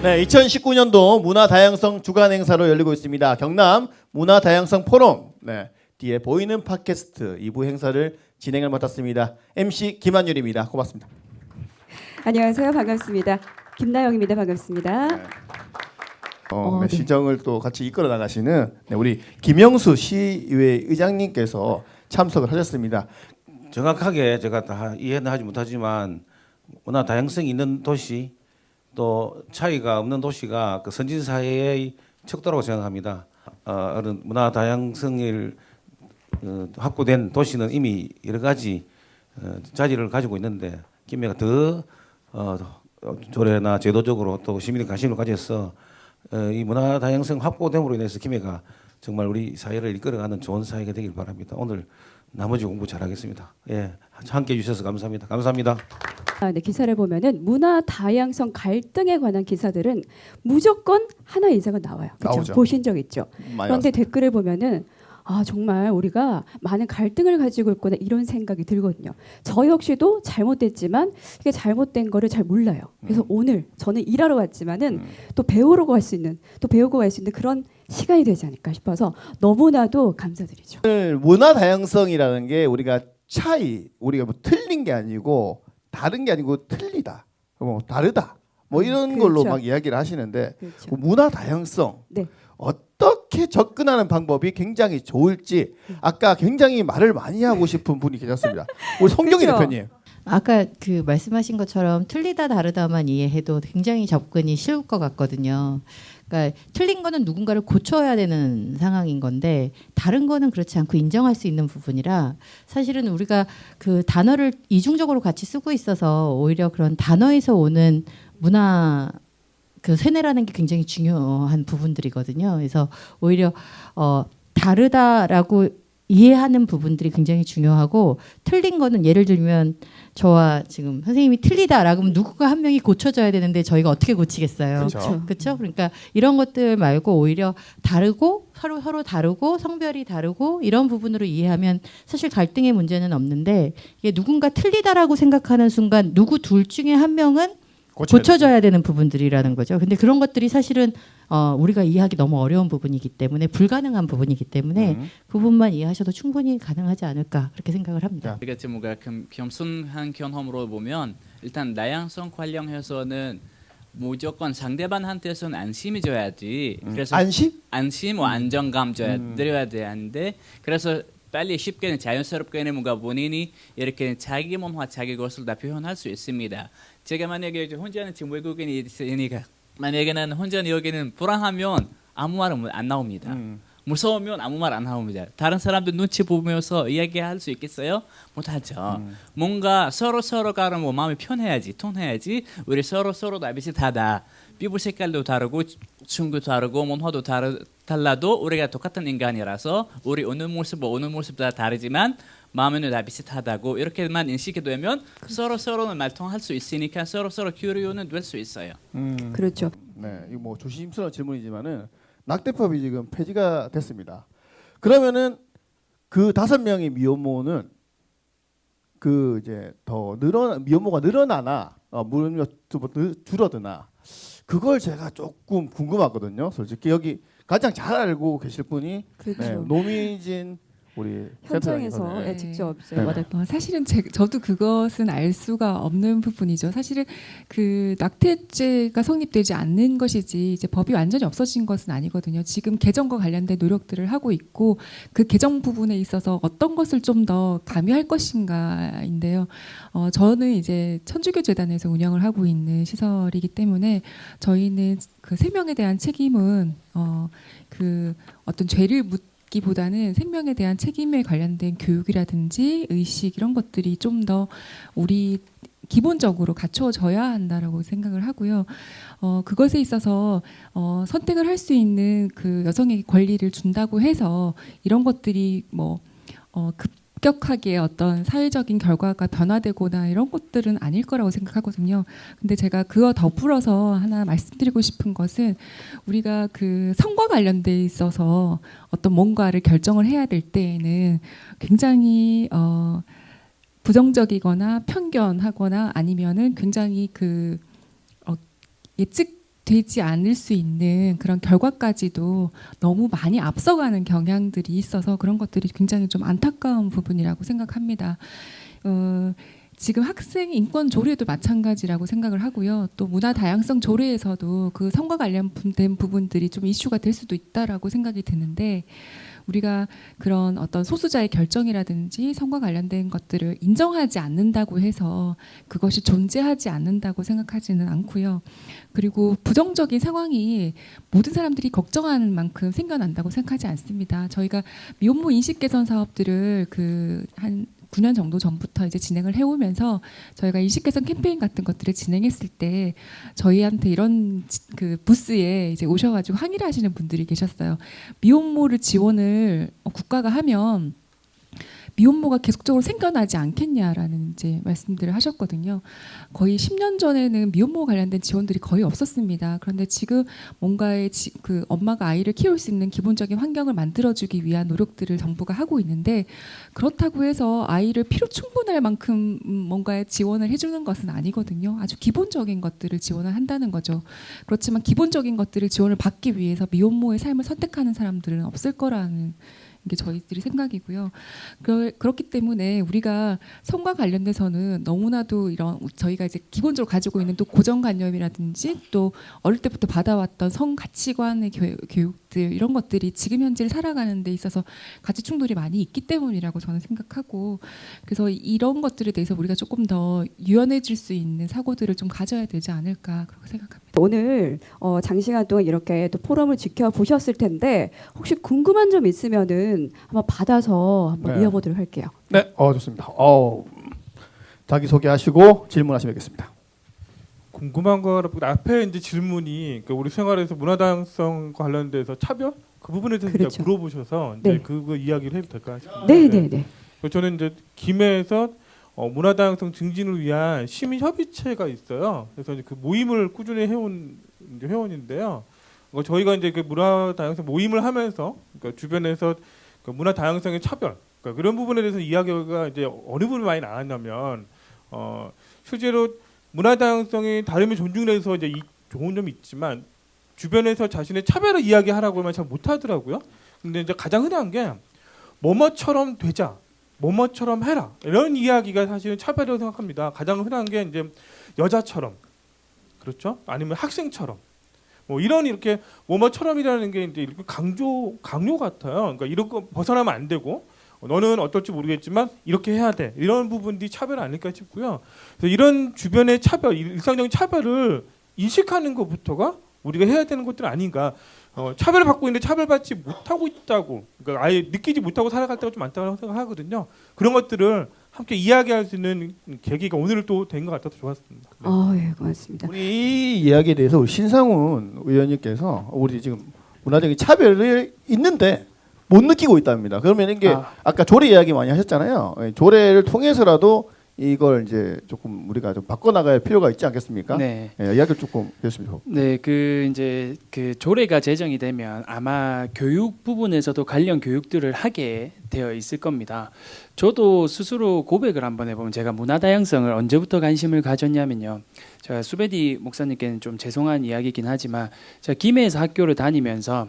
네, 2019년도 문화다양성 주간 행사로 열리고 있습니다. 경남 문화다양성 포럼. 네, 뒤에 보이는 팟캐스트 2부 행사를 진행을 맡았습니다. MC 김한율입니다. 고맙습니다. 안녕하세요. 반갑습니다. 김나영입니다. 반갑습니다. 네. 네, 시정을 또 같이 이끌어 나가시는 우리 김영수 시의회 의장님께서 참석을 하셨습니다. 정확하게 제가 다 이해는 하지 못하지만 문화 다양성이 있는 도시 또 차이가 없는 도시가 그 선진 사회의 척도라고 생각합니다. 그런 문화 다양성을 확보된 도시는 이미 여러 가지 자질을 가지고 있는데 김해가 더 조례나 제도적으로 또 시민의 관심을 가져서 이 문화 다양성 확보됨으로 인해서 김해가 정말 우리 사회를 이끌어가는 좋은 사회가 되길 바랍니다. 오늘 나머지 공부 잘하겠습니다. 예, 함께 해주셔서 감사합니다. 감사합니다. 네, 기사를 보면은 문화 다양성 갈등에 관한 기사들은 무조건 하나 이상은 나와요. 그렇죠? 보신 적 있죠? 그런데 댓글을 보면은 정말 우리가 많은 갈등을 가지고 있구나 이런 생각이 들거든요. 저 역시도 잘못됐지만 이게 잘못된 거를 잘 몰라요. 그래서 오늘 저는 일하러 왔지만은 또 배우고 갈 수 있는 그런 시간이 되지 않을까 싶어서 너무나도 감사드리죠. 문화 다양성이라는 게 우리가 우리가 뭐 틀린 게 아니고 다른 게 아니고 틀리다, 뭐 다르다, 뭐 이런 그렇죠. 걸로 막 이야기를 하시는데 그렇죠. 그 문화 다양성 네. 어떻게 접근하는 방법이 굉장히 좋을지 아까 굉장히 말을 많이 하고 싶은 분이 계셨습니다. 우리 송경희 그렇죠. 대표님. 아까 그 말씀하신 것처럼 틀리다 다르다만 이해해도 굉장히 접근이 쉬울 것 같거든요. 그러니까 틀린 거는 누군가를 고쳐야 되는 상황인 건데 다른 거는 그렇지 않고 인정할 수 있는 부분이라 사실은 우리가 그 단어를 이중적으로 같이 쓰고 있어서 오히려 그런 단어에서 오는 문화 그 세뇌라는 게 굉장히 중요한 부분들이거든요. 그래서 오히려 다르다라고 이해하는 부분들이 굉장히 중요하고 틀린 거는 예를 들면 저와 지금 선생님이 틀리다라고 하면 누군가 한 명이 고쳐줘야 되는데 저희가 어떻게 고치겠어요. 그렇죠. 그러니까 이런 것들 말고 오히려 다르고 서로 다르고 성별이 다르고 이런 부분으로 이해하면 사실 갈등의 문제는 없는데 이게 누군가 틀리다라고 생각하는 순간 누구 둘 중에 한 명은 고쳐줘야 되는 부분들이라는 거죠. 근데 그런 것들이 사실은 우리가 이해하기 너무 어려운 부분이기 때문에 불가능한 부분이기 때문에 그 부분만 이해하셔도 충분히 가능하지 않을까 그렇게 생각을 합니다. 그러니까 뭔가 겸손한 경험으로 보면 일단 다양성 관련해서는 무조건 상대방한테서는 안심이 줘야지. 그래서 안심, 안정감 드려야 되는데 그래서 빨리 쉽게 자연스럽게 뭔가 본인이 이렇게 자기 문화, 자기 것을 다 표현할 수 있습니다. 제가 만약에 혼자는 지금 외국인이 있으니까 만약에 나는 혼자는 여기는 불안하면 아무 말은 안 나옵니다. 무서우면 아무 말 안 나옵니다. 다른 사람들 눈치 보면서 이야기할 수 있겠어요? 못하죠. 뭔가 서로가 뭐 마음이 편해야지, 통해야지. 우리 서로 다 비슷하다. 피부 색깔도 다르고 춤도 다르고 문화도 달라도 우리가 똑같은 인간이라서 우리 오는 모습 다 다르지만 마음은 다 비슷하다고 이렇게만 인식이 되면 서로는 말통할 수 있으니까 서로 교류는 될 수 있어요. 그렇죠. 네, 이거 뭐 조심스러운 질문이지만은 낙태법이 지금 폐지가 됐습니다. 그러면은 그 5명의 미혼모는 그 이제 미혼모가 늘어나나 줄어드나 그걸 제가 조금 궁금하거든요. 솔직히 여기 가장 잘 알고 계실 분이 그렇죠. 노미진 우리 현장에서 직접 사실은 저도 그것은 알 수가 없는 부분이죠. 사실은 그 낙태죄가 성립되지 않는 것이지 이제 법이 완전히 없어진 것은 아니거든요. 지금 개정과 관련된 노력들을 하고 있고 그 개정 부분에 있어서 어떤 것을 좀 더 가미할 것인가인데요. 저는 이제 천주교재단에서 운영을 하고 있는 시설이기 때문에 저희는 그 생명에 대한 책임은 그 어떤 죄를 보다는 생명에 대한 책임에 관련된 교육이라든지 의식 이런 것들이 좀 더 우리 기본적으로 갖춰져야 한다라고 생각을 하고요. 그것에 있어서 선택을 할 수 있는 그 여성의 권리를 준다고 해서 이런 것들이 뭐 급격하게 어떤 사회적인 결과가 변화되거나 이런 것들은 아닐 거라고 생각하거든요. 근데 제가 그와 더불어서 하나 말씀드리고 싶은 것은 우리가 그 성과 관련돼 있어서 어떤 뭔가를 결정을 해야 될 때에는 굉장히 부정적이거나 편견하거나 아니면은 굉장히 그 예측 되지 않을 수 있는 그런 결과까지도 너무 많이 앞서가는 경향들이 있어서 그런 것들이 굉장히 좀 안타까운 부분이라고 생각합니다. 지금 학생 인권 조례도 마찬가지라고 생각을 하고요. 또 문화 다양성 조례에서도 그 성과 관련된 부분들이 좀 이슈가 될 수도 있다라고 생각이 드는데 우리가 그런 어떤 소수자의 결정이라든지 성과 관련된 것들을 인정하지 않는다고 해서 그것이 존재하지 않는다고 생각하지는 않고요. 그리고 부정적인 상황이 모든 사람들이 걱정하는 만큼 생겨난다고 생각하지 않습니다. 저희가 미혼모 인식 개선 사업들을 한 9년 정도 전부터 이제 진행을 해오면서 저희가 인식 개선 캠페인 같은 것들을 진행했을 때 저희한테 이런 그 부스에 이제 오셔가지고 항의를 하시는 분들이 계셨어요. 미혼모를 지원을 국가가 하면 미혼모가 계속적으로 생겨나지 않겠냐라는 이제 말씀들을 하셨거든요. 거의 10년 전에는 미혼모 관련된 지원들이 거의 없었습니다. 그런데 지금 뭔가의 그 엄마가 아이를 키울 수 있는 기본적인 환경을 만들어주기 위한 노력들을 정부가 하고 있는데 그렇다고 해서 아이를 필요 충분할 만큼 뭔가의 지원을 해주는 것은 아니거든요. 아주 기본적인 것들을 지원을 한다는 거죠. 그렇지만 기본적인 것들을 지원을 받기 위해서 미혼모의 삶을 선택하는 사람들은 없을 거라는 게 저희들이 생각이고요. 그렇기 때문에 우리가 성과 관련돼서는 너무나도 이런 저희가 이제 기본적으로 가지고 있는 또 고정관념이라든지 또 어릴 때부터 받아왔던 성 가치관의 교육들 이런 것들이 지금 현재를 살아가는 데 있어서 가치 충돌이 많이 있기 때문이라고 저는 생각하고 그래서 이런 것들에 대해서 우리가 조금 더 유연해질 수 있는 사고들을 좀 가져야 되지 않을까 그렇게 생각합니다. 오늘 장시간 동안 이렇게 또 포럼을 지켜보셨을 텐데 혹시 궁금한 점 있으면은 한번 받아서 한번 이어보도록 할게요. 네, 좋습니다. 자기 소개하시고 질문하시면 되겠습니다. 궁금한 거라고 앞에 이제 질문이 우리 생활에서 문화 다양성 관련돼서 차별 그 부분에 대해서 그렇죠. 물어보셔서 이제 네. 그 이야기를 해도 될까요? 네. 저는 이제 김해에서 문화 다양성 증진을 위한 시민 협의체가 있어요. 그래서 이제 그 모임을 꾸준히 해온 이제 회원인데요. 저희가 이제 그 문화 다양성 모임을 하면서 그러니까 주변에서 그 문화 다양성의 차별 그러니까 그런 부분에 대해서 이야기가 이제 어느 부분이 많이 나왔냐면 실제로 문화 다양성이 다름이 존중돼서 이제 좋은 점이 있지만 주변에서 자신의 차별을 이야기하라고 하면 잘 못하더라고요. 근데 이제 가장 흔한 게 뭐뭐처럼 되자, 뭐뭐처럼 해라 이런 이야기가 사실은 차별이라고 생각합니다. 가장 흔한 게 이제 여자처럼 그렇죠? 아니면 학생처럼. 뭐 이렇게 뭐뭐처럼이라는 게 이제 이렇게 강요 같아요. 그러니까 이런 거 벗어나면 안 되고 너는 어떨지 모르겠지만 이렇게 해야 돼. 이런 부분들이 차별 아닐까 싶고요. 그래서 이런 주변의 차별, 일상적인 차별을 인식하는 것부터가 우리가 해야 되는 것들 아닌가. 차별을 받고 있는데 차별받지 못하고 있다고, 그러니까 아예 느끼지 못하고 살아갈 때가 좀 많다고 생각하거든요. 그런 것들을 함께 이야기할 수 있는 계기가 오늘 또 된 것 같아서 좋았습니다. 네. 예, 고맙습니다. 우리 이 이야기에 대해서 우리 신상훈 의원님께서 우리 지금 문화적인 차별이 있는데 못 느끼고 있답니다. 그러면 이게 아까 조례 이야기 많이 하셨잖아요. 조례를 통해서라도 이걸 이제 조금 우리가 좀 바꿔나갈 필요가 있지 않겠습니까? 네. 이야기를 조금 해주시면 좋겠습니다. 네, 이제 조례가 제정이 되면 아마 교육 부분에서도 관련 교육들을 하게 되어 있을 겁니다. 저도 스스로 고백을 한번 해보면 제가 문화 다양성을 언제부터 관심을 가졌냐면요. 제가 수베디 목사님께는 좀 죄송한 이야기이긴 하지만 제가 김해에서 학교를 다니면서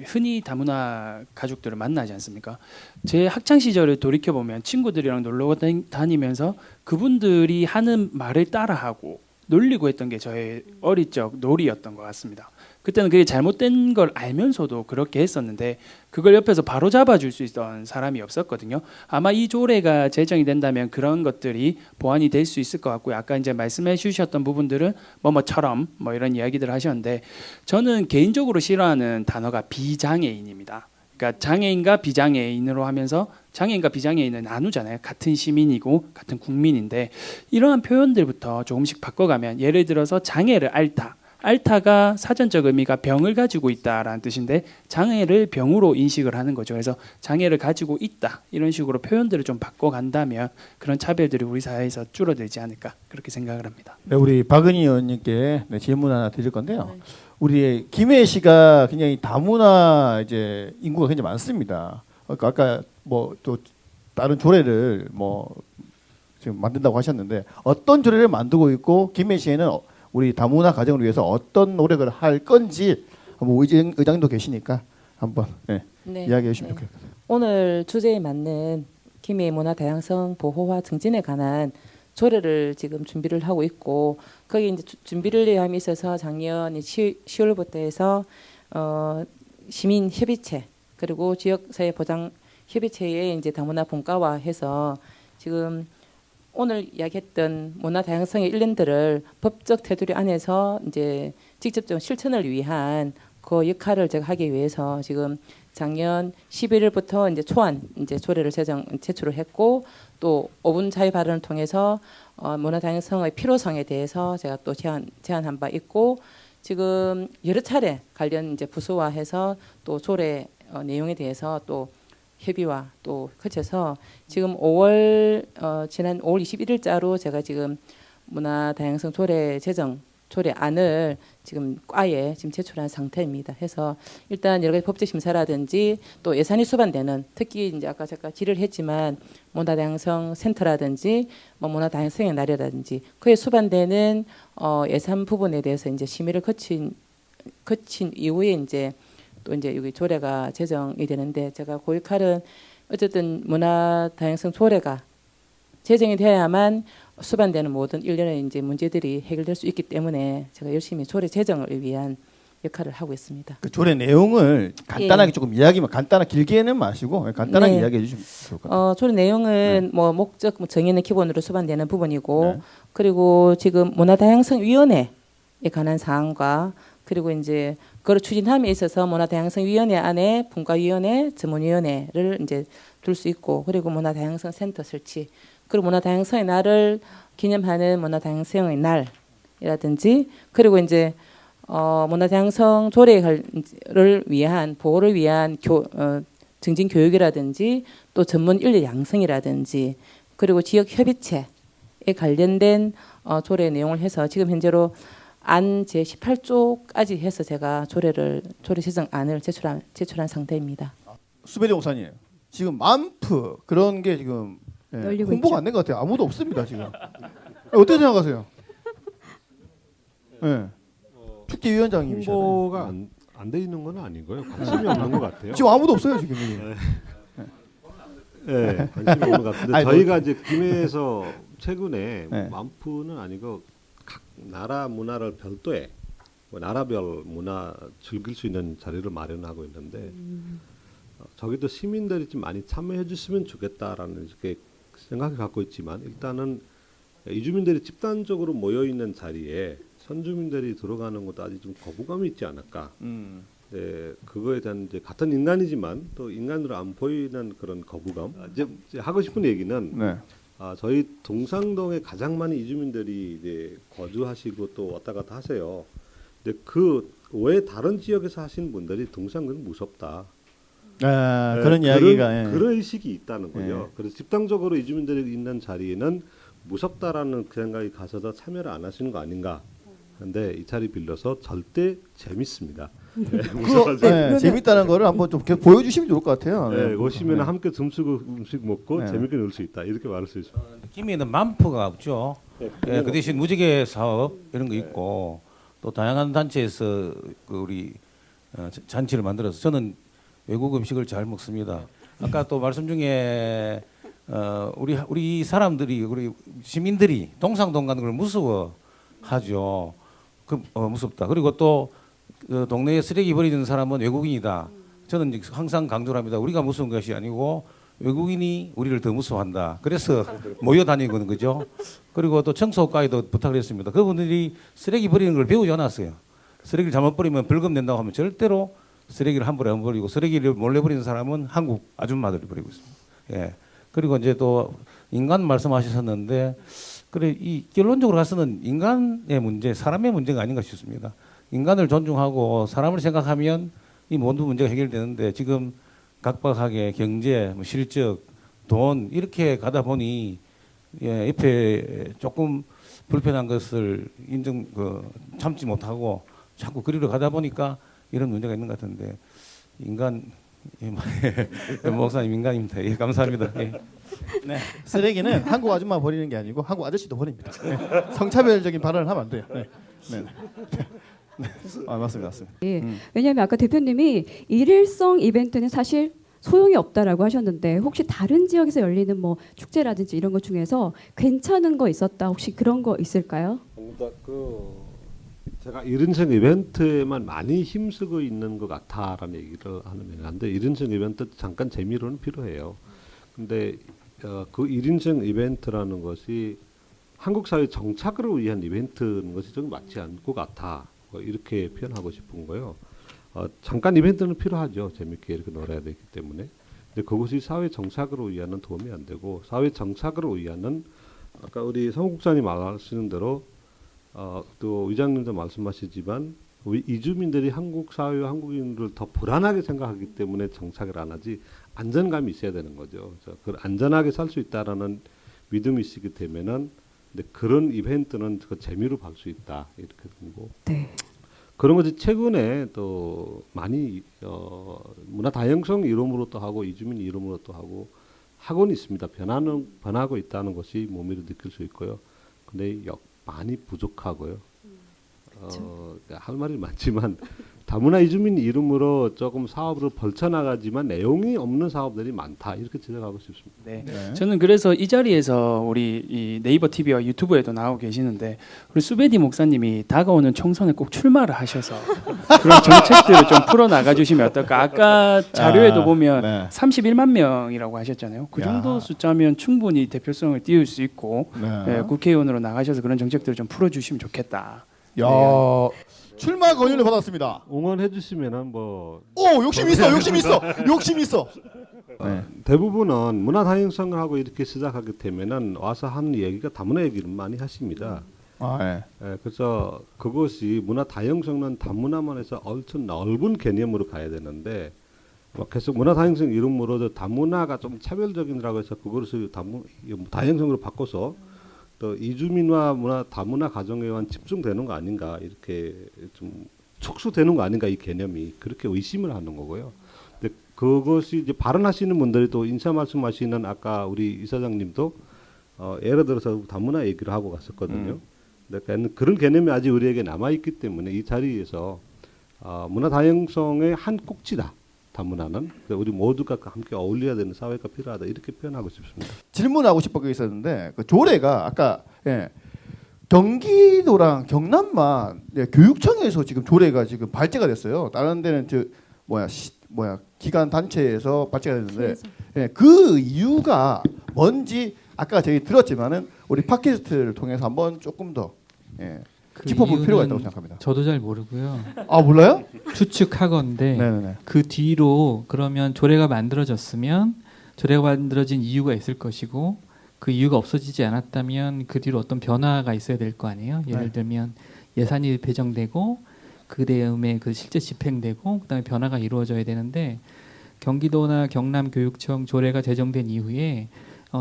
흔히 다문화 가족들을 만나지 않습니까? 제 학창 시절을 돌이켜 보면 친구들이랑 놀러 다니면서 그분들이 하는 말을 따라하고 놀리고 했던 게 저의 어릴 적 놀이였던 것 같습니다. 그때는 그게 잘못된 걸 알면서도 그렇게 했었는데 그걸 옆에서 바로 잡아줄 수 있던 사람이 없었거든요. 아마 이 조례가 제정이 된다면 그런 것들이 보완이 될 수 있을 것 같고요. 아까 이제 말씀해 주셨던 부분들은 뭐뭐처럼 뭐 이런 이야기들을 하셨는데 저는 개인적으로 싫어하는 단어가 비장애인입니다. 그러니까 장애인과 비장애인으로 하면서 장애인과 비장애인은 나누잖아요. 같은 시민이고 같은 국민인데 이러한 표현들부터 조금씩 바꿔가면 예를 들어서 장애를 앓다. 앓다가 사전적 의미가 병을 가지고 있다라는 뜻인데 장애를 병으로 인식을 하는 거죠. 그래서 장애를 가지고 있다 이런 식으로 표현들을 좀 바꿔간다면 그런 차별들이 우리 사회에서 줄어들지 않을까 그렇게 생각을 합니다. 네, 우리 박은희 의원님께 질문 하나 드릴 건데요. 우리 김해시가 굉장히 다문화 이제 인구가 굉장히 많습니다. 그러니까 아까 뭐 또 다른 조례를 뭐 지금 만든다고 하셨는데 어떤 조례를 만들고 있고 김해시에는 우리 다문화 가정을 위해서 어떤 노력을 할 건지 한번 의장님도 계시니까 한번 이야기해 주시면 좋겠습니다. 오늘 주제에 맞는 김해 문화 다양성 보호와 증진에 관한 조례를 지금 준비를 하고 있고 거기 이제 준비를 함에 있어서 작년 10월부터 해서 시민 협의체 그리고 지역사회 보장 협의체에 이제 다문화 분과화해서 지금 오늘 이야기했던 문화 다양성의 일련들을 법적 테두리 안에서 이제 직접적 실천을 위한 그 역할을 제가 하기 위해서 지금 작년 11월부터 이제 초안 이제 조례를 제출을 했고 또 5분 자유 발언을 통해서 문화 다양성의 필요성에 대해서 제가 또 제안한 바 있고 지금 여러 차례 관련 이제 부서화해서 또 조례 내용에 대해서 또 협의와 또 거쳐서 지금 지난 5월 21일자로 제가 지금 문화 다양성 조례 조례안을 지금 과에 지금 제출한 상태입니다. 해서 일단 여러 가지 법적 심사라든지 또 예산이 수반되는 특히 이제 아까 제가 질의를 했지만 문화 다양성 센터라든지 뭐 문화 다양성의 날이라든지 그에 수반되는 예산 부분에 대해서 이제 심의를 거친 이후에 이제 또 이제 여기 조례가 제정이 되는데 제가 그 역할은 어쨌든 문화 다양성 조례가 제정이 되어야만 수반되는 모든 일련의 이제 문제들이 해결될 수 있기 때문에 제가 열심히 조례 제정을 위한 역할을 하고 있습니다. 그 조례 내용을 간단하게 조금 이야기만 간단하게 길게는 마시고 간단하게 이야기해 주시면 좋을 것 같아요. 조례 내용은 뭐 목적 정의는 기본으로 수반되는 부분이고 그리고 지금 문화다양성위원회에 관한 사항과 그리고 이제 그걸 추진함에 있어서 문화다양성위원회 안에 분과위원회, 전문위원회를 이제 둘 수 있고 그리고 문화다양성 센터 설치 그리고 문화다양성의 날을 기념하는 문화다양성의 날이라든지 그리고 이제 문화다양성 조례를 위한 보호를 위한 증진 교육이라든지 또 전문 인력 양성이라든지 그리고 지역 협의체에 관련된 조례 내용을 해서 지금 현재로 안 제18조까지 해서 제가 조례 제정안을 제출한 상태입니다. 수배리 목사님 지금 만프 그런 게 지금 홍보가 안 된 것 같아요. 아무도 없습니다 지금. 어떻게 생각하세요? 축제위원장님이시죠. 홍보가 안 돼 있는 건 아니고요. 관심이 없는 것 같아요. 지금 아무도 없어요 지금. 네, 관심이 없는 것 같은데 저희가 이제 김해에서 최근에 만프는 아니고 각 나라 문화를 별도의 나라별 문화 즐길 수 있는 자리를 마련하고 있는데 저기도 시민들이 좀 많이 참여해 주시면 좋겠다라는 이렇게 생각을 갖고 있지만 일단은 이주민들이 집단적으로 모여 있는 자리에 선주민들이 들어가는 것도 아직 좀 거부감이 있지 않을까. 네, 그거에 대한 이제 같은 인간이지만 또 인간으로 안 보이는 그런 거부감. 이제 하고 싶은 얘기는 저희 동상동에 가장 많은 이주민들이 이제 거주하시고 또 왔다 갔다 하세요. 근데 그 외 다른 지역에서 하시는 분들이 동상은 무섭다. 그런 이야기가 그런 의식이 있다는 거죠. 그래서 집단적으로 이주민들이 있는 자리에는 무섭다라는 그 생각이 가서도 참여를 안 하시는 거 아닌가. 근데 이 자리 빌려서 절대 재밌습니다. 재밌다는 거를 한번 좀 보여주시면 좋을 것 같아요. 오시면 함께 점수고 음식 먹고 재밌게 놀 수 있다. 이렇게 말할 수 있어요. 김해는 만프가 없죠. 그 대신 무지개 사업 이런 거 있고 또 다양한 단체에서 우리 잔치를 만들어서 저는 외국 음식을 잘 먹습니다. 아까 또 말씀 중에 우리 사람들이 우리 시민들이 동상동 가는 걸 무서워하죠. 무섭다. 그리고 또 동네에 쓰레기 버리는 사람은 외국인이다. 저는 항상 강조를 합니다. 우리가 무서운 것이 아니고 외국인이 우리를 더 무서워한다. 그래서 모여 다니는 거죠. 그리고 또 청소과에도 부탁을 했습니다. 그분들이 쓰레기 버리는 걸 배우지 않았어요. 쓰레기를 잘못 버리면 벌금 낸다고 하면 절대로 쓰레기를 함부로 안 버리고 쓰레기를 몰래 버리는 사람은 한국 아줌마들이 버리고 있습니다. 그리고 이제 또 인간 말씀하셨었는데 그래 이 결론적으로 가서는 인간의 문제, 사람의 문제가 아닌가 싶습니다. 인간을 존중하고 사람을 생각하면 이 모든 문제가 해결되는데 지금 각박하게 경제, 실적, 돈 이렇게 가다 보니 옆에 조금 불편한 것을 참지 못하고 자꾸 그리로 가다 보니까 이런 문제가 있는 것 같은데 인간 목사님 인간입니다. 감사합니다. 쓰레기는 한국 아줌마 버리는 게 아니고 한국 아저씨도 버립니다. 성차별적인 발언을 하면 안 돼요. 네. 맞습니다. 예. 왜냐하면 아까 대표님이 일일성 이벤트는 사실 소용이 없다라고 하셨는데 혹시 다른 지역에서 열리는 뭐 축제라든지 이런 것 중에서 괜찮은 거 있었다 혹시 그런 거 있을까요? 제가 1인称 이벤트에만 많이 힘쓰고 있는 것 같아라는 얘기를 하는 면인데 1인称 이벤트 잠깐 재미로는 필요해요. 근데 그 1인称 이벤트라는 것이 한국 사회 정착을 위한 이벤트는 것이 좀 맞지 않을 것 같아. 이렇게 표현하고 싶은 거예요. 잠깐 이벤트는 필요하죠. 재밌게 이렇게 놀아야 되기 때문에. 근데 그것이 사회 정착을 위한 도움이 안 되고 사회 정착을 위한 아까 우리 성 국장님 말하시는 대로 또 의장님도 말씀하시지만 우리 이주민들이 한국 사회와 한국인들을 더 불안하게 생각하기 때문에 정착을 안 하지 안전감이 있어야 되는 거죠. 그래서 그 안전하게 살 수 있다라는 믿음이 있기 때문에는 근데 그런 이벤트는 그 재미로 볼 수 있다 이렇게 되고 네. 그런 것이 최근에 또 많이 문화 다양성 이름으로 또 하고 이주민 이름으로 또 하고 하고는 있습니다. 변하고 있다는 것이 몸으로 느낄 수 있고요. 근데 많이 부족하고요. 할 말이 많지만 다문화 이주민 이름으로 조금 사업을 벌쳐나가지만 내용이 없는 사업들이 많다 이렇게 지적하고 싶습니다. 네. 저는 그래서 이 자리에서 우리 이 네이버 TV와 유튜브에도 나오고 계시는데 우리 수베디 목사님이 다가오는 총선에 꼭 출마를 하셔서 그런 정책들을 좀 풀어 나가 주시면 어떨까? 아까 자료에도 보면 31만 명이라고 하셨잖아요. 그 정도 숫자면 충분히 대표성을 띄울 수 있고 국회의원으로 나가셔서 그런 정책들을 좀 풀어 주시면 좋겠다. 출마 권유를 받았습니다. 응원해 주시면은 뭐. 오 욕심 있어, 욕심 있어, 욕심 있어. 대부분은 문화 다양성을 하고 이렇게 시작하게 되면은 와서 하는 얘기가 다문화 얘기를 많이 하십니다. 그래서 그것이 문화 다양성은 다문화만 해서 엄청 넓은 개념으로 가야 되는데 계속 문화 다양성 이름으로도 다문화가 좀 차별적인이라고 해서 그것을 다양성으로 바꿔서 또 이주민과 다문화 가정에 의한 집중되는 거 아닌가 이렇게 좀 축소되는 거 아닌가 이 개념이 그렇게 의심을 하는 거고요. 근데 그것이 이제 발언하시는 분들이 또 인사 말씀하시는 아까 우리 이사장님도 예를 들어서 다문화 얘기를 하고 갔었거든요. 근데 그런 개념이 아직 우리에게 남아 있기 때문에 이 자리에서 문화 다양성의 한 꼭지다. 다문화는 우리 모두가 함께 어울려야 되는 사회가 필요하다 이렇게 표현하고 싶습니다. 질문하고 싶은 게 있었는데 그 조례가 아까 경기도랑 경남만 교육청에서 지금 조례가 지금 발제가 됐어요. 다른 데는 기관 단체에서 발제가 됐는데 그 이유가 뭔지 아까 저희 들었지만은 우리 팟캐스트를 통해서 한번 조금 더 짚어볼 필요가 있다고 생각합니다. 저도 잘 모르고요. 아 몰라요? 추측하건데 네네네. 그 뒤로 그러면 조례가 만들어졌으면 조례가 만들어진 이유가 있을 것이고 그 이유가 없어지지 않았다면 그 뒤로 어떤 변화가 있어야 될 거 아니에요. 예를 들면 예산이 배정되고 그 다음에 그 실제 집행되고 그다음에 변화가 이루어져야 되는데 경기도나 경남교육청 조례가 제정된 이후에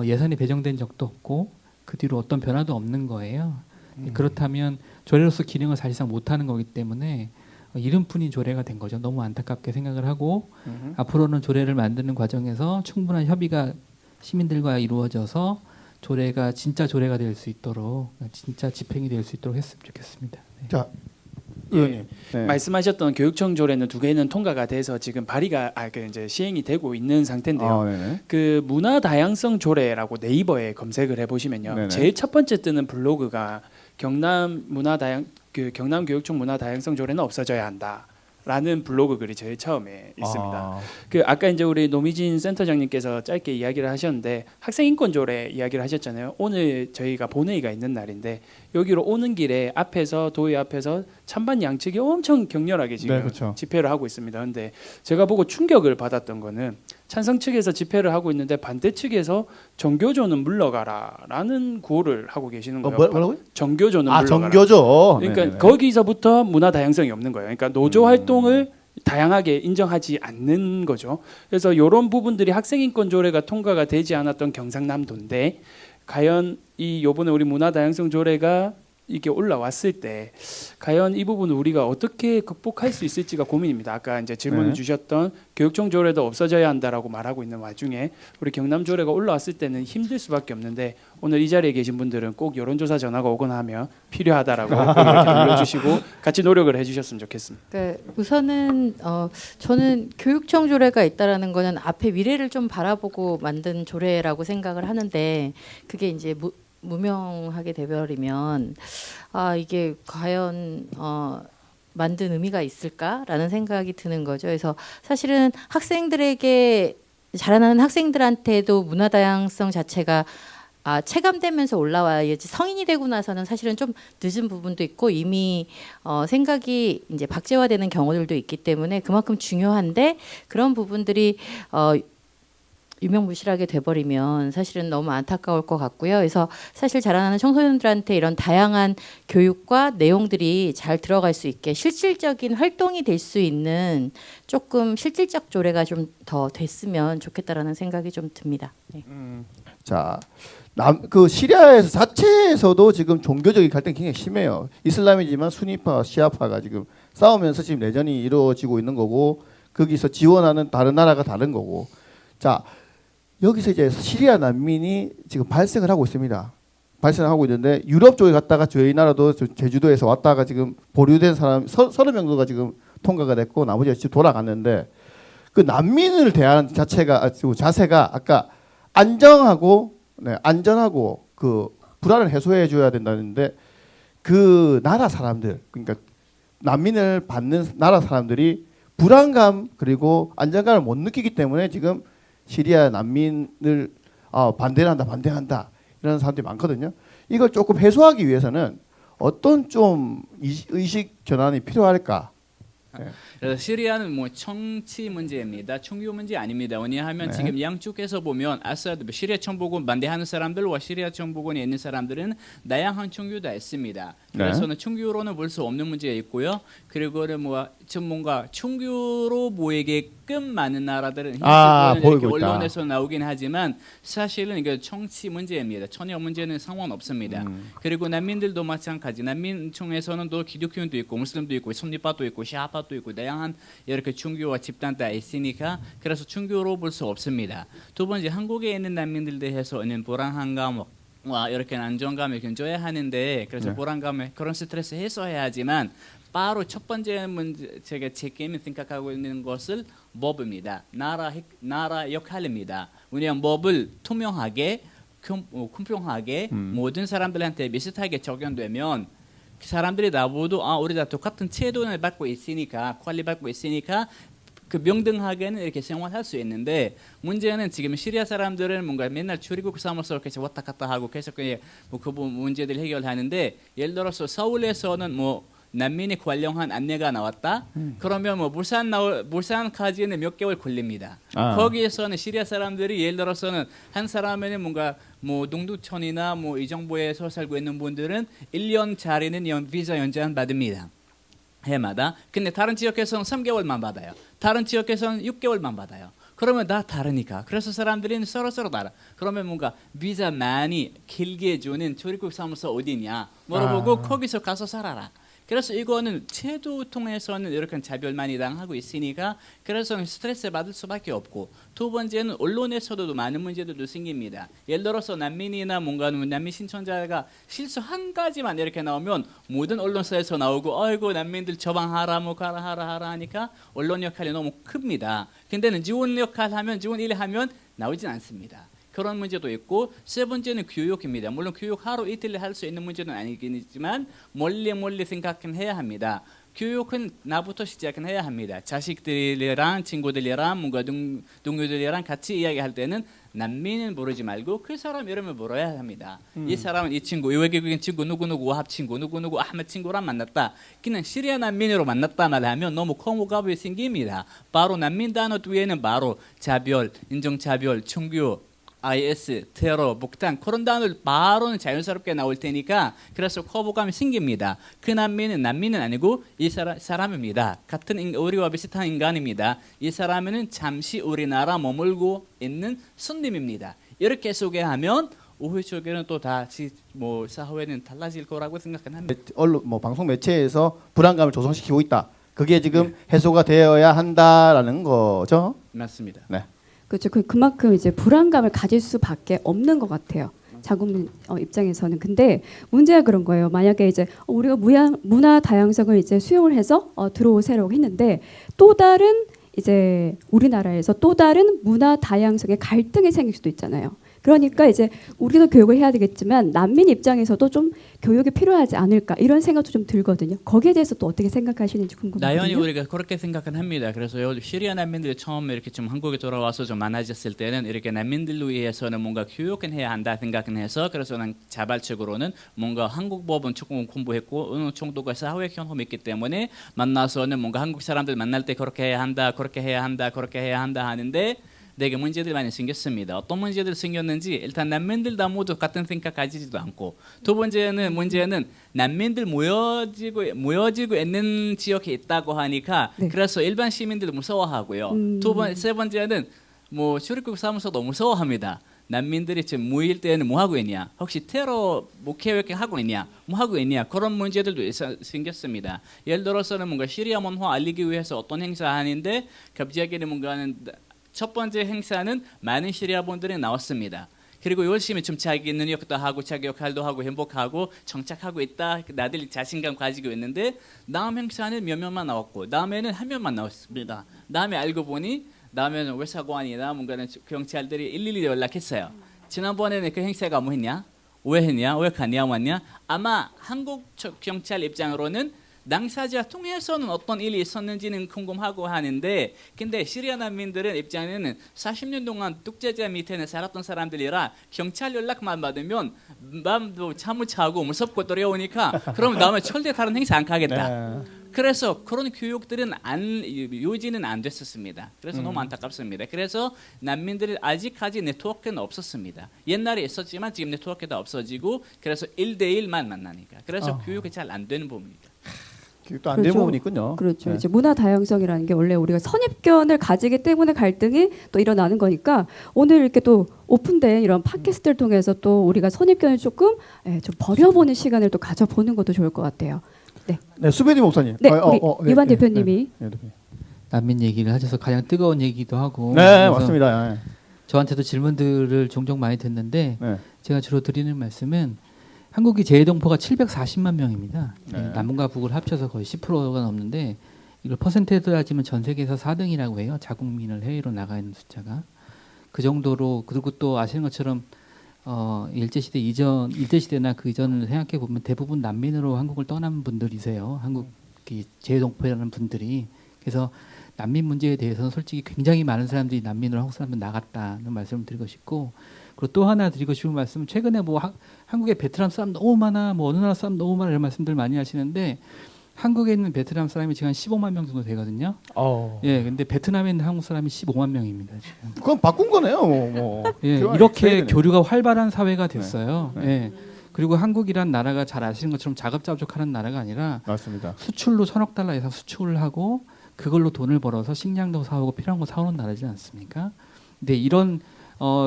예산이 배정된 적도 없고 그 뒤로 어떤 변화도 없는 거예요. 그렇다면 조례로서 기능을 사실상 못하는 거기 때문에 이름뿐인 조례가 된 거죠. 너무 안타깝게 생각을 하고 앞으로는 조례를 만드는 과정에서 충분한 협의가 시민들과 이루어져서 조례가 진짜 조례가 될 수 있도록 진짜 집행이 될 수 있도록 했으면 좋겠습니다. 네. 자, 말씀하셨던 교육청 조례는 두 개는 통과가 돼서 지금 발의가 이제 시행이 되고 있는 상태인데요. 그 문화 다양성 조례라고 네이버에 검색을 해보시면요, 제일 첫 번째 뜨는 블로그가 경남교육청 문화 다양성 조례는 없어져야 한다라는 블로그 글이 제일 처음에 있습니다. 그 아까 이제 우리 노미진 센터장님께서 짧게 이야기를 하셨는데 학생 인권 조례 이야기를 하셨잖아요. 오늘 저희가 본회의가 있는 날인데 여기로 오는 길에 도의 앞에서 찬반 양측이 엄청 격렬하게 지금 집회를 하고 있습니다. 그런데 제가 보고 충격을 받았던 거는 찬성 측에서 집회를 하고 있는데 반대 측에서 정교조는 물러가라라는 구호를 하고 계시는 거예요. 뭐라고요? 정교조는 물러가라. 정교조. 그러니까 거기서부터 문화 다양성이 없는 거예요. 그러니까 노조 활동을 다양하게 인정하지 않는 거죠. 그래서 이런 부분들이 학생인권 조례가 통과가 되지 않았던 경상남도인데 과연 요번에 우리 문화 다양성 조례가 이게 올라왔을 때 과연 이 부분을 우리가 어떻게 극복할 수 있을지가 고민입니다. 아까 이제 질문을 주셨던 교육청 조례도 없어져야 한다라고 말하고 있는 와중에 우리 경남 조례가 올라왔을 때는 힘들 수밖에 없는데 오늘 이 자리에 계신 분들은 꼭 여론조사 전화가 오거나 하면 필요하다라고 이렇게 알려주시고 같이 노력을 해주셨으면 좋겠습니다. 그러니까 우선은 저는 교육청 조례가 있다라는 거는 앞에 미래를 좀 바라보고 만든 조례라고 생각을 하는데 그게 이제 무명하게 돼버리면 이게 과연 만든 의미가 있을까라는 생각이 드는 거죠. 그래서 사실은 학생들에게 자라나는 학생들한테도 문화 다양성 자체가 체감되면서 올라와야지 성인이 되고 나서는 사실은 좀 늦은 부분도 있고 이미 생각이 이제 박제화되는 경우들도 있기 때문에 그만큼 중요한데 그런 부분들이 유명무실하게 돼버리면 사실은 너무 안타까울 것 같고요. 그래서 사실 자라나는 청소년들한테 이런 다양한 교육과 내용들이 잘 들어갈 수 있게 실질적인 활동이 될 수 있는 조금 실질적 조례가 좀 더 됐으면 좋겠다라는 생각이 좀 듭니다. 네. 자, 그 시리아에서 자체에서도 지금 종교적인 갈등이 굉장히 심해요. 이슬람이지만 수니파, 시아파가 지금 싸우면서 지금 내전이 이루어지고 있는 거고 거기서 지원하는 다른 나라가 다른 거고. 자, 여기서 이제 시리아 난민이 지금 발생을 하고 있습니다. 발생하고 있는데 유럽 쪽에 갔다가 저희 나라도 제주도에서 왔다가 지금 보류된 사람 30명 정도가 지금 통과가 됐고 나머지가 지금 돌아갔는데 그 난민을 대하는 자세가 아까 안전하고 그 불안을 해소해 줘야 된다는데 그 나라 사람들 그러니까 난민을 받는 나라 사람들이 불안감 그리고 안정감을 못 느끼기 때문에 지금 시리아 난민을 반대한다 이런 사람들이 많거든요. 이걸 조금 해소하기 위해서는 어떤 좀 의식 전환이 필요할까? 네. 그래서 시리아는 뭐 정치 문제입니다. 종교 문제 아닙니다. 왜냐하면 지금 양쪽에서 보면 아사드 시리아 정부군 반대하는 사람들과 시리아 정부군에 있는 사람들은 다양한 종교가 있습니다. 그래서는 종교로는 볼 수 없는 문제가 있고요. 그리고는 뭐 뭔가 종교로 보이게끔 많은 나라들은 이렇게 언론에서 나오긴 하지만 사실은 이게 정치 문제입니다. 전혀 문제는 상관없습니다. 그리고 난민들도 마찬가지. 난민층에서는 또 기독교인도 있고 무슬림도 있고 순니파도 있고 시아파도 있고 다양한 이렇게 종교와 집단 다 있으니까 그래서 종교로 볼 수 없습니다. 두 번째 한국에 있는 난민들 대해서는 불안함과 이렇게 안정감을 견줘야 하는데 그래서 불안감을 그런 스트레스 해소해야 하지만 바로 첫 번째 문제 제가 제 게임을 생각하고 있는 것은 법입니다. 나라 역할입니다. 왜냐하면 법을 투명하게 공평하게 모든 사람들한테 비슷하게 적용되면 사람들이 나보고 우리 다 똑같은 chế 도를 받고 있으니까 관리 받고 있으니까 그 명등하게는 이렇게 생활할 수 있는데 문제는 지금 시리아 사람들은 뭔가 맨날 출입국 사무소 계속 왔다 갔다 하고 계속 그 문제들 해결하는데 예를 들어서 서울에서는 뭐 난민이 관련한 안내가 나왔다. 그러면 뭐 부산까지는 몇 개월 걸립니다. 거기에서는 시리아 사람들이 예를 들어서는 한 사람에는 뭔가 뭐 동두천이나 뭐 이 정부에서 살고 있는 분들은 1년짜리는 비자 연장 받습니다. 해마다. 근데 다른 지역에서는 3개월만 받아요. 다른 지역에서는 6개월만 받아요. 그러면 다 다르니까. 그래서 사람들은 서로 달라. 그러면 뭔가 비자 많이 길게 주는 출입국 사무소 어디냐 물어보고 거기서 가서 살아라. 그래서 이거는 제도 통해서는 이렇게 차별 많이 당하고 있으니까 그래서 스트레스 받을 수밖에 없고 두 번째는 언론에서도 많은 문제들도 생깁니다. 예를 들어서 난민이나 뭔가 난민 신청자가 실수 한 가지만 이렇게 나오면 모든 언론사에서 나오고 아이고 난민들 처방하라 뭐 하라 하니까 언론 역할이 너무 큽니다. 근데는 지원 역할 하면 지원 일 하면 나오진 않습니다. 그런 문제도 있고 세 번째는 교육입니다. 물론 교육 하루 이틀 할 수 있는 문제는 아니겠지만 멀리 생각은 해야 합니다. 교육은 나부터 시작은 해야 합니다. 자식들이랑 친구들이랑 뭔가 동료들이랑 같이 이야기할 때는 난민은 부르지 말고 그 사람 이름을 물어야 합니다. 이 사람은 이 친구, 외국인 친구 누구누구 와합 친구, 누구누구 아흐메 친구랑 만났다. 그냥 시리아 난민으로 만났다 말하면 너무 허무감이 생깁니다. 바로 난민 단어 뒤에는 바로 자별, 인종차별, 종교, IS, 테러, 북한 그런 단어를 바로는 자연스럽게 나올 테니까 그래서 거부감이 생깁니다. 그 난민은 아니고 이 사람입니다. 같은 우리와 비슷한 인간입니다. 이 사람은 잠시 우리나라 머물고 있는 손님입니다. 이렇게 소개하면 후쪽에는 또 다시 뭐 사회는 달라질 거라고 생각합니다. 언론 뭐 방송 매체에서 불안감을 조성시키고 있다. 그게 지금 해소가 되어야 한다라는 거죠. 맞습니다. 네. 그렇죠. 그만큼 이제 불안감을 가질 수밖에 없는 것 같아요. 자국민 입장에서는. 근데 문제가 그런 거예요. 만약에 이제 우리가 문화 다양성을 이제 수용을 해서 들어오세요라고 했는데 또 다른 이제 우리나라에서 또 다른 문화 다양성의 갈등이 생길 수도 있잖아요. 그러니까 이제 우리도 교육을 해야 되겠지만 난민 입장에서도 좀 교육이 필요하지 않을까 이런 생각도 좀 들거든요. 거기에 대해서 또 어떻게 생각하시는지 궁금해요. 당연히 우리가 그렇게 생각은 합니다. 그래서 시리아 난민들이 처음 이렇게 좀 한국에 돌아와서 좀 많아졌을 때는 이렇게 난민들을 위해서는 뭔가 교육은 해야 한다 생각은 해서 그래서 난 자발적으로는 뭔가 한국 법은 조금 공부했고 어느 정도가 사회 경험이 있기 때문에 만나서는 뭔가 한국 사람들 만날 때 그렇게 해야 한다, 그렇게 해야 한다, 그렇게 해야 한다 하는데. 되게 문제들이 많이 생겼습니다. 어떤 문제들이 생겼는지 일단 난민들 다 모두 같은 생각 가지지도 않고 두 번째는 문제는 난민들 모여지고 있는 지역에 있다고 하니까 네. 그래서 일반 시민들 무서워하고요. 세 번째는 뭐 출입국 사무소도 무서워합니다. 난민들이 지금 모일 때는 뭐 하고 있냐? 혹시 테러 뭐 계획하고 있냐? 뭐 하고 있냐? 그런 문제들도 생겼습니다. 예를 들어서는 뭔가 시리아 문화 알리기 위해서 어떤 행사 하는데 갑자기는 뭔가는 첫 번째 행사는 많은 시리아 분들이 나왔습니다. 그리고 열심히 좀 자기 능력도 하고 자기 역할도 하고 행복하고 정착하고 있다. 나들 자신감 가지고 있는데 다음 행사는 몇 명만 나왔고 다음에는 한 명만 나왔습니다. 다음에 알고 보니 다음에는 외사관이나 뭔가는 경찰들이 일일이 연락했어요. 지난번에는 그 행사가 뭐 했냐? 왜 했냐? 왜 갔냐? 왔냐? 아마 한국 경찰 입장으로는 당사자 통해서는 어떤 일이 있었는지는 궁금하고 하는데 근데 시리아 난민들은 입장에는 40년 동안 독재자 밑에는 살았던 사람들이라 경찰 연락만 받으면 마음도 잠을 자고 무섭고 두려우니까 그럼 다음에 절대 다른 행사 안 가겠다. 그래서 그런 교육들은 유지는 안 됐었습니다. 그래서 너무 안타깝습니다. 그래서 난민들이 아직까지 네트워크는 없었습니다. 옛날에 있었지만 지금 네트워크도 없어지고 그래서 1대1만 만나니까 그래서 교육이 잘 안 되는 부분입니다. 교육도 안 되는 부분이 있군요. 그렇죠. 네. 이제 문화 다양성이라는 게 원래 우리가 선입견을 가지기 때문에 갈등이 또 일어나는 거니까 오늘 이렇게 또 오픈된 이런 팟캐스트를 통해서 또 우리가 선입견을 조금 좀 버려보는 시간을 또 가져보는 것도 좋을 것 같아요. 네, 네 수배님 목사님. 네, 우리 유반 대표님이 난민 얘기를 하셔서 가장 뜨거운 얘기도 하고. 네, 맞습니다. 네. 저한테도 질문들을 종종 많이 듣는데 제가 주로 드리는 말씀은 한국이 재외동포가 740만 명입니다. 남북과 북을 합쳐서 거의 10%가 넘는데 이걸 퍼센트에 따지면 전 세계에서 4등이라고 해요. 자국민을 해외로 나가 있는 숫자가. 그 정도로 그리고 또 아시는 것처럼 일제시대나 그 이전을 생각해 보면 대부분 난민으로 한국을 떠난 분들이세요. 한국이 재외동포라는 분들이. 그래서 난민 문제에 대해서는 솔직히 굉장히 많은 사람들이 난민으로 한국 사람들 나갔다는 말씀을 드리고 싶고 그리고 또 하나 드리고 싶은 말씀은 최근에 뭐 한국에 베트남 사람 너무 많아, 뭐 어느 나라 사람 너무 많아 이런 말씀들 많이 하시는데 한국에 있는 베트남 사람이 지금 한 15만 명 정도 되거든요. 예, 근데 베트남에 있는 한국 사람이 15만 명입니다. 지금. 그건 바꾼 거네요. 뭐. 예, 이렇게 교류가 활발한 사회가 됐어요. 예. 그리고 한국이란 나라가 잘 아시는 것처럼 자급자족하는 나라가 아니라 맞습니다. 수출로 1,000억 달러 이상 수출을 하고 그걸로 돈을 벌어서 식량도 사오고 필요한 거 사오는 나라지 않습니까? 근데 이런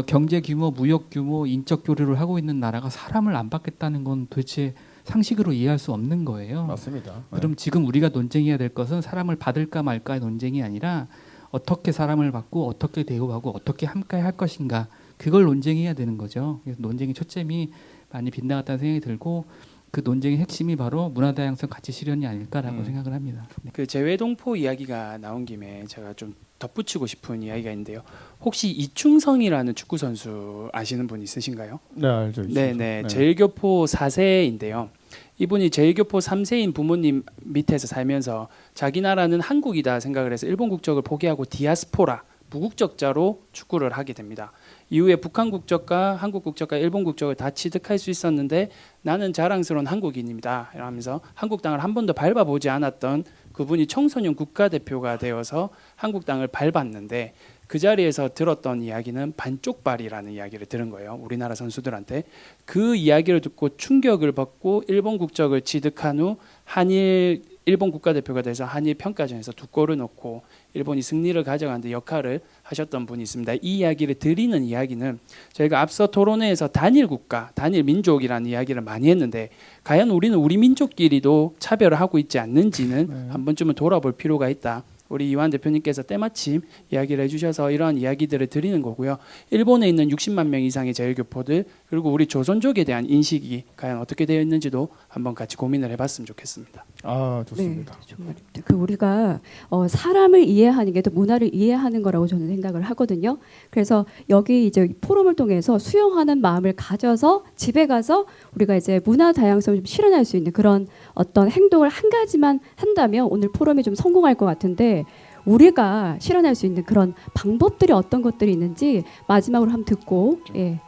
경제 규모, 무역 규모, 인적 교류를 하고 있는 나라가 사람을 안 받겠다는 건 도대체 상식으로 이해할 수 없는 거예요. 맞습니다. 그럼 지금 우리가 논쟁해야 될 것은 사람을 받을까 말까의 논쟁이 아니라 어떻게 사람을 받고 어떻게 대우하고 어떻게 함께 할 것인가 그걸 논쟁해야 되는 거죠. 그래서 논쟁의 초점이 많이 빗나갔다는 생각이 들고 그 논쟁의 핵심이 바로 문화 다양성 가치 실현이 아닐까라고 생각을 합니다. 네. 그 재외동포 이야기가 나온 김에 제가 좀 덧붙이고 싶은 이야기가 있는데요. 혹시 이충성이라는 축구 선수 아시는 분 있으신가요? 네, 알죠. 네. 제일교포 4세인데요. 이분이 제일교포 3세인 부모님 밑에서 살면서 자기 나라는 한국이다 생각을 해서 일본 국적을 포기하고 디아스포라 무국적자로 축구를 하게 됩니다. 이후에 북한 국적과 한국 국적과 일본 국적을 다 취득할 수 있었는데 나는 자랑스러운 한국인입니다. 이러면서 한국 땅을 한 번도 밟아보지 않았던 그분이 청소년 국가대표가 되어서 한국 땅을 밟았는데 그 자리에서 들었던 이야기는 반쪽발이라는 이야기를 들은 거예요. 우리나라 선수들한테. 그 이야기를 듣고 충격을 받고 일본 국적을 취득한 후 한일 일본 국가대표가 돼서 한일 평가전에서 2골을 넣고 일본이 승리를 가져가는 데 역할을 하셨던 분이 있습니다. 이 이야기를 드리는 이야기는 저희가 앞서 토론회에서 단일 국가, 단일 민족이라는 이야기를 많이 했는데 과연 우리는 우리 민족끼리도 차별을 하고 있지 않는지는 한 번쯤은 돌아볼 필요가 있다. 우리 이완 대표님께서 때마침 이야기를 해주셔서 이러한 이야기들을 드리는 거고요. 일본에 있는 60만 명 이상의 제일교포들 그리고 우리 조선족에 대한 인식이 과연 어떻게 되어 있는지도 한번 같이 고민을 해봤으면 좋겠습니다. 아 좋습니다. 네, 정말 그 우리가 사람을 이해하는 게 또 문화를 이해하는 거라고 저는 생각을 하거든요. 그래서 여기 이제 포럼을 통해서 수용하는 마음을 가져서 집에 가서 우리가 이제 문화 다양성을 좀 실현할 수 있는 그런 어떤 행동을 한 가지만 한다면 오늘 포럼이 좀 성공할 것 같은데 우리가 실현할 수 있는 그런 방법들이 어떤 것들이 있는지 마지막으로 한번 듣고 예.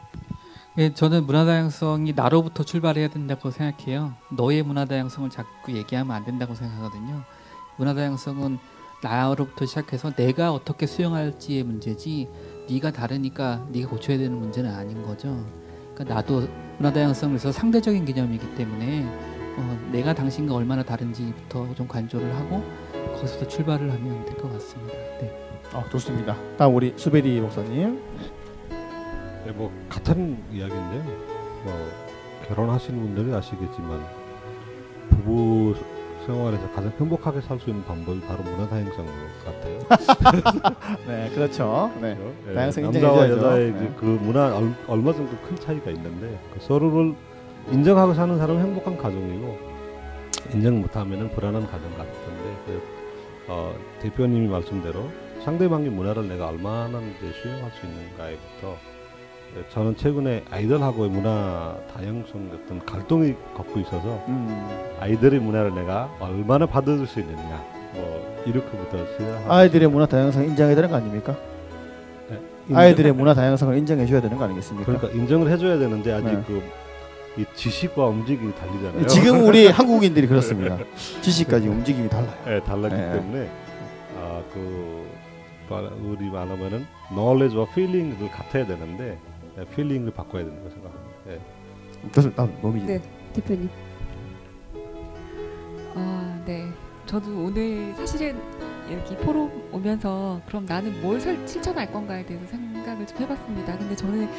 예, 저는 문화 다양성이 나로부터 출발해야 된다고 생각해요. 너의 문화 다양성을 자꾸 얘기하면 안 된다고 생각하거든요. 문화 다양성은 나로부터 시작해서 내가 어떻게 수용할지의 문제지 네가 다르니까 네가 고쳐야 되는 문제는 아닌 거죠. 그러니까 나도 문화 다양성을 위해서 상대적인 개념이기 때문에 내가 당신과 얼마나 다른지부터 좀 관조를 하고 거기서부터 출발을 하면 될 것 같습니다. 네. 좋습니다. 다음 우리 수베리 목사님. 네, 뭐 같은 이야기인데요. 결혼하시는 분들이 아시겠지만 부부 생활에서 가장 행복하게 살 수 있는 방법이 바로 문화 다양성 같아요. 네, 그렇죠. 네, 네, 다양성 남자와 인정해줘야죠. 여자의 네. 그 문화 얼마 정도 큰 차이가 있는데 서로를 인정하고 사는 사람은 행복한 가정이고 인정 못하면은 불안한 가정 같은데 대표님이 말씀대로 상대방의 문화를 내가 얼마나 수용할 수 있는가에부터 저는 최근에 아이들하고의 문화 다양성 어떤 갈등이 겪고 있어서 아이들의 문화를 내가 얼마나 받아줄 수 있느냐 이렇게부터 시작하고 아이들의 문화 다양성을 인정해야 되는 거 아닙니까? 네, 아이들의 문화 다양성을 인정해줘야 되는 거 아니겠습니까? 그러니까 인정을 해줘야 되는데 아직 네. 이 지식과 움직임이 달리잖아요. 지금 우리 한국인들이 그렇습니다. 지식까지 움직임이 달라요. 네, 달랐기 네. 때문에 우리 말하면은 knowledge와 feeling을 같아야 되는데 feeling을 바꿔야 된다고 생각합니다. 네. 그렇습니다. 몸이. 네, 대표님. 네. 저도 오늘 사실은 여기 포럼 오면서 그럼 나는 뭘 실천할 건가에 대해서 생각을 좀 해봤습니다. 근데 저는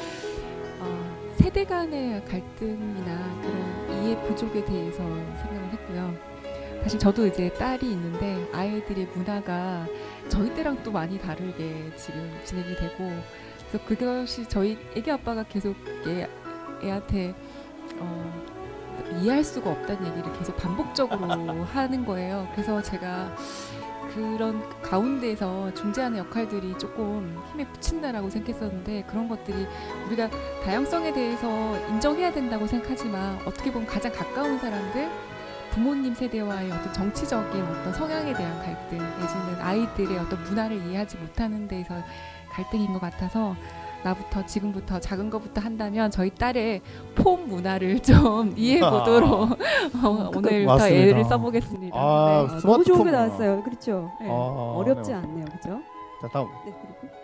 세대 간의 갈등이나 그런 이해 부족에 대해서 생각을 했고요. 사실 저도 이제 딸이 있는데 아이들의 문화가 저희 때랑 또 많이 다르게 지금 진행이 되고 그래서 그것이 저희 애기 아빠가 계속 애한테 이해할 수가 없다는 얘기를 계속 반복적으로 하는 거예요. 그래서 제가 그런 가운데에서 중재하는 역할들이 조금 힘에 부친다라고 생각했었는데 그런 것들이 우리가 다양성에 대해서 인정해야 된다고 생각하지만 어떻게 보면 가장 가까운 사람들 부모님 세대와의 어떤 정치적인 어떤 성향에 대한 갈등 내지는 아이들의 어떤 문화를 이해하지 못하는 데에서 갈등인 것 같아서 나부터 지금부터 작은 것부터 한다면 저희 딸의 폼 문화를 좀 이해해 보도록 오늘부터 맞습니다. 애를 써보겠습니다. 네. 너무 좋은 게 스마트폰. 나왔어요. 그렇죠? 네. 어렵지 네. 않네요. 그렇죠? 자 다음. 네, 그리고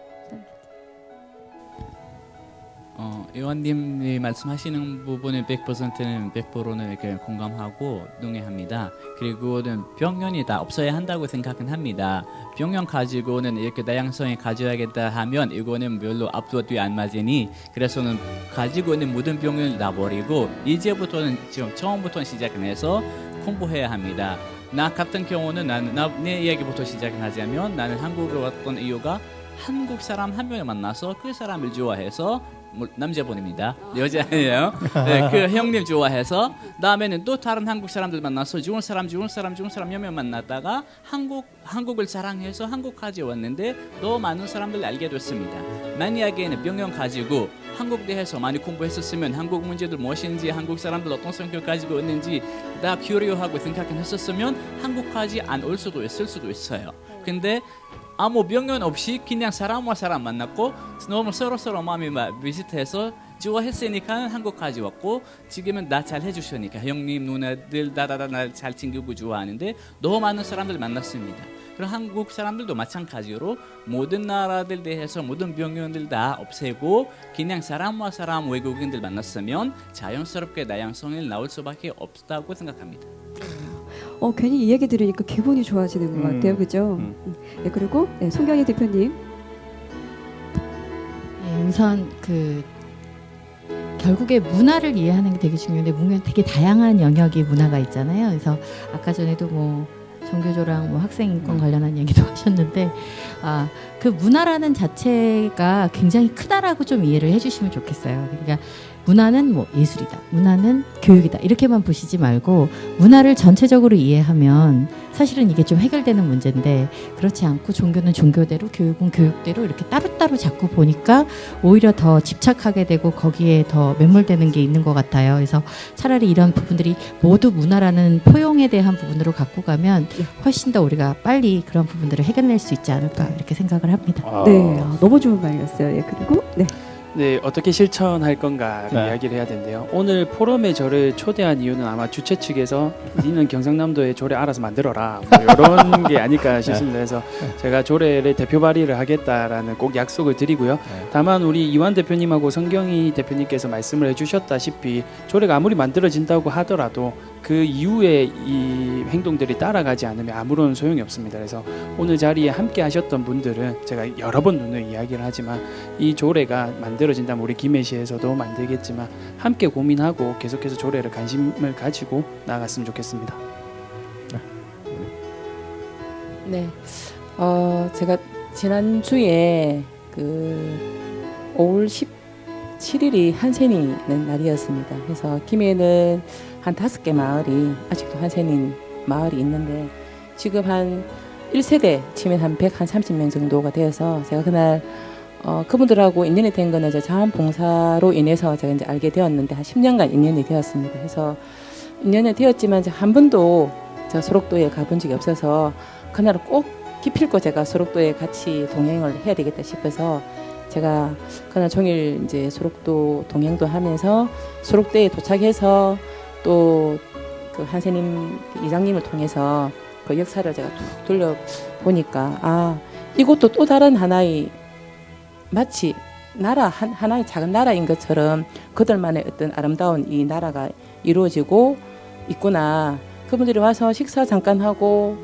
의원님이 말씀하시는 부분은 100%는 100%는 이렇게 공감하고 동의합니다. 그리고는 병연이 다 없어야 한다고 생각은 합니다. 병연 가지고는 이렇게 다양성을 가져야겠다 하면 이거는 별로 앞도 뒤 안 맞으니 그래서는 가지고 있는 모든 병연을 다 버리고 이제부터는 지금 처음부터 시작해서 공부해야 합니다. 나 같은 경우는 내 이야기부터 시작하자면 나는 한국에 왔던 이유가 한국 사람 한 명을 만나서 그 사람을 좋아해서 남자분입니다. 여자 아니에요. 네, 그 형님 좋아해서 다음에는 또 다른 한국 사람들 만나서 좋은 사람 몇 명 만났다가 한국을 사랑해서 한국까지 왔는데 더 많은 사람들 알게 됐습니다. 만약에는 병영 가지고 한국 대해서 많이 공부했었으면 한국 문제들 무엇인지 한국 사람들 어떤 성격 가지고 있는지 다 교류하고 생각했었으면 한국까지 안 올 수도 있을 수도 있어요. 근데 아무 병연 없이 그냥 사람과 사람 만났고 너무 서로 마음이 비슷해서 좋아했으니까 한국까지 왔고 지금은 나 잘 해주시니까 형님 누나들 다다다 날 잘 챙기고 좋아하는데 너무 많은 사람들 만났습니다. 그럼 한국 사람들도 마찬가지로 모든 나라들 대해서 모든 병연들 다 없애고 그냥 사람과 사람 외국인들 만났으면 자연스럽게 다양성이 나올 수밖에 없다고 생각합니다. 괜히 이 얘기 들으니까 기분이 좋아지는 것 같아요, 그죠? 네, 그리고 네, 송경희 대표님. 네, 우선 결국에 문화를 이해하는 게 되게 중요한데 문화는 되게 다양한 영역의 문화가 있잖아요. 그래서 아까 전에도 뭐 종교조랑 뭐 학생 인권 관련한 얘기도 하셨는데 그 문화라는 자체가 굉장히 크다라고 좀 이해를 해주시면 좋겠어요. 그러니까 문화는 뭐 예술이다, 문화는 교육이다 이렇게만 보시지 말고 문화를 전체적으로 이해하면 사실은 이게 좀 해결되는 문제인데 그렇지 않고 종교는 종교대로 교육은 교육대로 이렇게 따로따로 자꾸 보니까 오히려 더 집착하게 되고 거기에 더 매몰되는 게 있는 것 같아요. 그래서 차라리 이런 부분들이 모두 문화라는 포용에 대한 부분으로 갖고 가면 훨씬 더 우리가 빨리 그런 부분들을 해결낼 수 있지 않을까 이렇게 생각을 합니다. 네, 너무 좋은 말이었어요. 예, 그리고 네, 어떻게 실천할 건가를 네. 이야기를 해야 되는데요. 오늘 포럼에 저를 초대한 이유는 아마 주최 측에서 니는 경상남도에 조례 알아서 만들어라 뭐 이런 게 아닐까 싶습니다. 그래서 제가 조례를 대표 발의를 하겠다라는 꼭 약속을 드리고요. 다만 우리 이완 대표님하고 성경희 대표님께서 말씀을 해주셨다시피 조례가 아무리 만들어진다고 하더라도 그 이후에 이 행동들이 따라가지 않으면 아무런 소용이 없습니다. 그래서 오늘 자리에 함께 하셨던 분들은 제가 여러 번 눈을 이야기를 하지만 이 조례가 만들어진다면 우리 김해시에서도 만들겠지만 함께 고민하고 계속해서 조례를 관심을 가지고 나아갔으면 좋겠습니다. 네, 제가 지난주에 5월 17일이 한센이는 날이었습니다. 그래서 김해는 한 5개 마을이 아직도 한센인 마을이 있는데 지금 한 1세대 치면 한 130명 정도가 되어서 제가 그날 그분들하고 인연이 된 거는 이제 자원봉사로 인해서 제가 이제 알게 되었는데 한 10년간 인연이 되었습니다. 그래서 인연이 되었지만 이제 한 번도 제가 소록도에 가본 적이 없어서 그날은 꼭 기필코 제가 소록도에 같이 동행을 해야 되겠다 싶어서 제가 그날 종일 이제 소록도 동행도 하면서 소록도에 도착해서 또 그 한세님 이장님을 통해서 그 역사를 제가 툭 돌려보니까 이것도 또 다른 하나의 마치 나라 하나의 작은 나라인 것처럼 그들만의 어떤 아름다운 이 나라가 이루어지고 있구나. 그분들이 와서 식사 잠깐 하고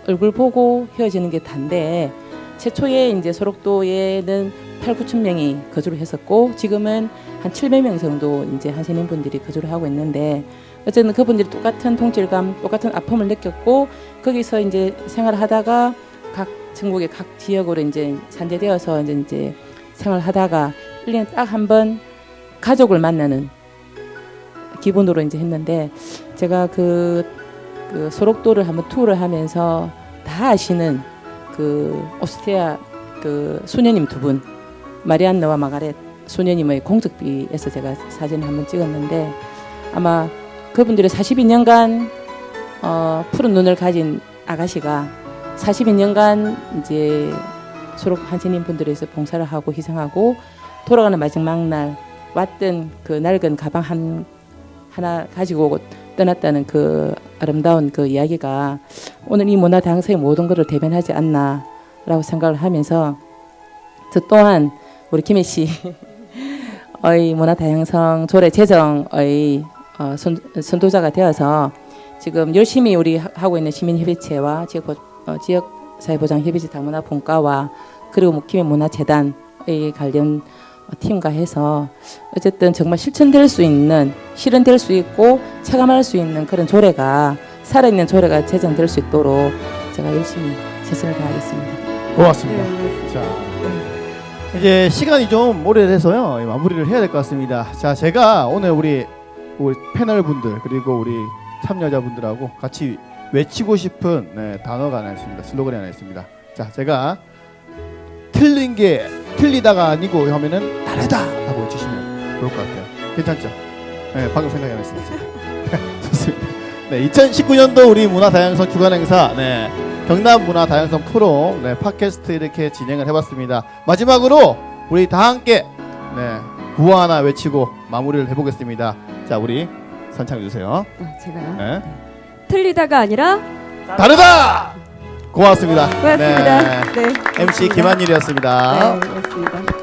얼굴 보고 헤어지는 게 단데 최초에 이제 소록도에는 8,9천 명이 거주를 했었고 지금은 한 700명 정도 이제 한신인 분들이 거주를 하고 있는데 어쨌든 그분들이 똑같은 통질감, 똑같은 아픔을 느꼈고 거기서 이제 생활하다가 각 전국의 각 지역으로 이제 산재되어서 이제 생활하다가 1년에 딱 한 번 가족을 만나는 기본으로 이제 했는데 제가 그 소록도를 한번 투어를 하면서 다 아시는 그 오스트리아 그 소녀님 두 분 마리안느와 마가렛 소녀님의 공적비에서 제가 사진을 한번 찍었는데 아마 그분들이 42년간 푸른 눈을 가진 아가씨가 42년간 이제 소록 한신인 분들에서 봉사를 하고 희생하고 돌아가는 마지막 날 왔던 그 낡은 가방 하나 가지고 떠났다는 그 아름다운 그 이야기가 오늘 이 문화 다양성의 모든 것을 대변하지 않나라고 생각을 하면서 저 또한 우리 김해 씨의 문화 다양성 조례 제정의 선도자가 되어서 지금 열심히 우리 하고 있는 시민협의체와 지역사회보장협의체 다문화 본과와 그리고 김해 문화재단의 관련 팀과 해서 어쨌든 정말 실천될 수 있는 실현될 수 있고 체감할 수 있는 그런 조례가 살아있는 조례가 제정될 수 있도록 제가 열심히 최선을 다하겠습니다. 고맙습니다. 자, 이제 시간이 좀 오래돼서요 마무리를 해야 될 것 같습니다. 자, 제가 오늘 우리 패널 분들 그리고 우리 참여자분들하고 같이 외치고 싶은 단어가 하나 있습니다. 슬로건이 하나 있습니다. 자, 제가 틀린 게 틀리다가 아니고 하면은 다르다 하고 외치시면 좋을 것 같아요. 괜찮죠? 네, 방금 생각이 안 했습니다. 좋습니다. 네, 2019년도 우리 문화다양성 주간행사 경남 문화다양성 프로 팟캐스트 이렇게 진행을 해봤습니다. 마지막으로 우리 다 함께 구호 하나 외치고 마무리를 해보겠습니다. 자, 우리 선창해 주세요. 제가요? 틀리다가 아니라 다르다! 고맙습니다. 고맙습니다. MC 김한일이었습니다. 네, 고맙습니다.